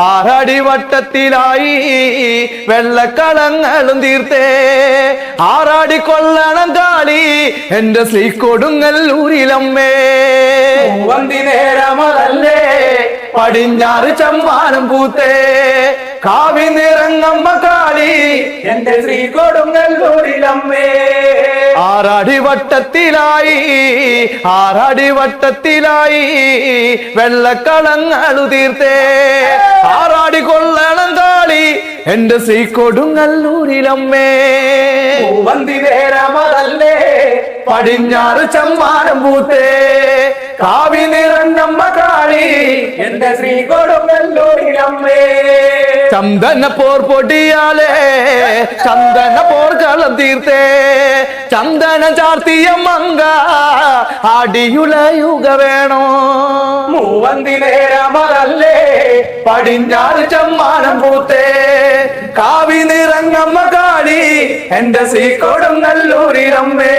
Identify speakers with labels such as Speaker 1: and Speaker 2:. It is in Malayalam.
Speaker 1: ആറാടി വട്ടത്തിലായി വെള്ളക്കളങ്ങളും തീർത്തേ ആറാടി കൊള്ളണം കാളി എന്റെ ശ്രീ കൊടുങ്ങല്ലൂരിലമ്മേ.
Speaker 2: നേരമതല്ലേ
Speaker 1: പടിഞ്ഞാറ് ചമ്മാനം പൂത്തേ കാവി നിറങ്ങമ്മ കാളി
Speaker 2: എന്റെ ശ്രീ കൊടുങ്ങല്ലൂരിലമ്മേ.
Speaker 1: ആറാടി വട്ടത്തിലായി വെള്ളക്കളങ്ങളു തീർത്തേ ആറാടി കൊള്ളണം കാളി എന്റെ ശ്രീ കൊടുങ്ങല്ലൂരിലമ്മേ.
Speaker 2: നേരമതല്ലേ
Speaker 1: പടിഞ്ഞാറ് ചമ്മാനം പൂത്തേ കാവി നിറങ്ങമ്മ കാളി
Speaker 2: എന്റെ ശ്രീ കൊടുങ്ങല്ലൂരിലമ്മേ.
Speaker 1: ചന്ദന പോർ പൊടിയാലേ ചന്ദന പോർക്കളം തീർത്തേ ചന്ദനം ചാർത്തിയ മങ്ക അടിയുലയുക വേണോ.
Speaker 2: നേരമതല്ലേ
Speaker 1: പടിഞ്ഞാറ് ചമ്മാനം പൂത്തേ കാവി നിറങ്ങമ്മ കാളി എന്റെ ശ്രീ കൊടുങ്ങല്ലൂരിലമ്മേ.